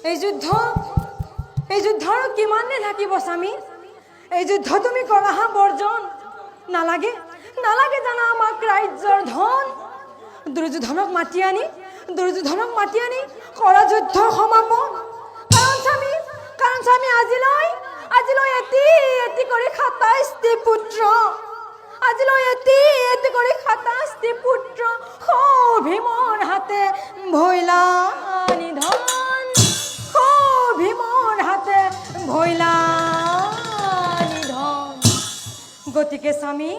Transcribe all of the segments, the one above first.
এই যুদ্ধ আৰু কিমান দিন থাকিব স্বামী? এই যুদ্ধ তুমি কৰা হা বৰ্জন। নালাগে নালাগে জানা আমাক ৰাজ্যৰ ধন। দুৰ্যোধনক মাতি আনি কৰা যুদ্ধ সমাপন। কাৰণ স্বামী আজিলৈ এটি কৰি ২৭টি পুত্ৰ, আজিলৈ এটি কৰি ২৭টি পুত্ৰ ভীমৰ হাতে ভৈলা নিধন, ভীমৰ হাতে ভৈলা নিধন। গতিকে স্বামী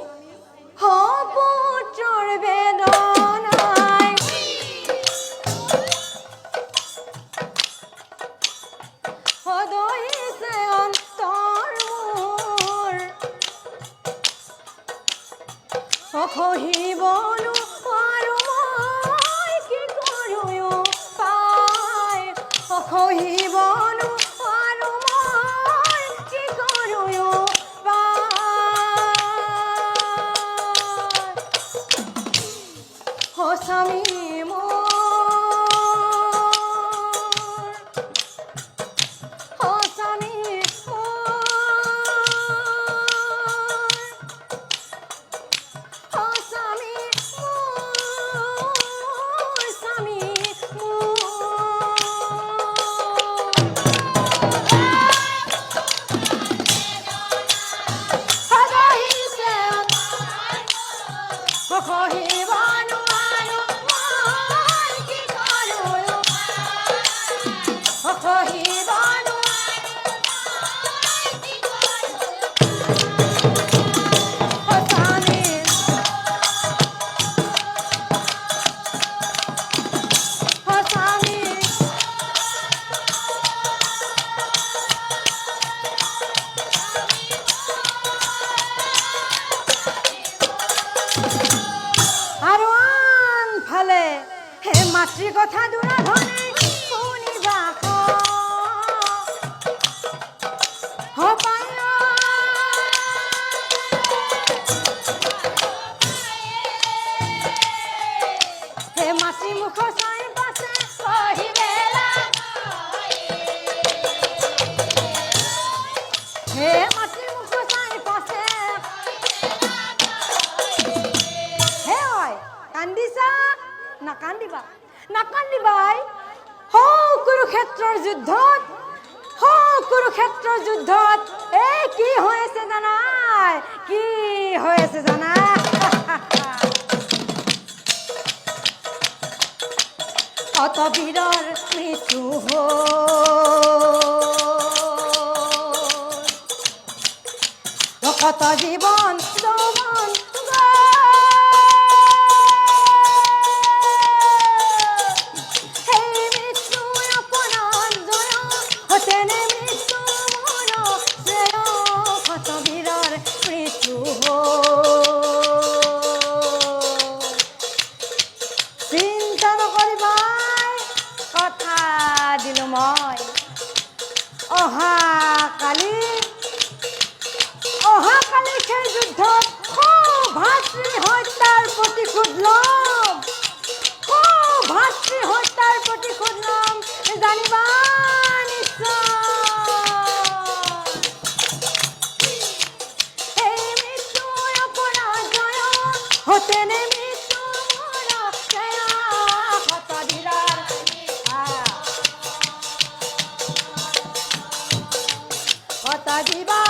পুত্ৰৰ বেদনাই সদৈছে অন্তৰ মোৰ, অসহিবনো আৰু মই কি কৰোঁ পাই, অসহিবনো আৰু মই কি কৰোঁ পাই। স্বামী মাতৃ কথা দুৰাধনে শুনিবা হে মাতৃ মুখ চাই পাছে কহিবেলা, হে মাতৃ মুখ চাই পাছে হে ঐ কান্দিছা? নাকান্দিবাই। কুৰুক্ষেত্ৰৰ যুদ্ধত কি হৈ আছে জানা? কত বীৰৰ মৃত্যু হ'ল, কত জীৱন যৌৱন অহাকালি সেই যুদ্ধত ভাতৃ হত্যাৰ প্ৰতিশোধ ল'ম, জানিবা নিশ্চয়। এই মৃত্যুৰ অপৰাজয় হতেনে মৃত্যু হতধীৰৰ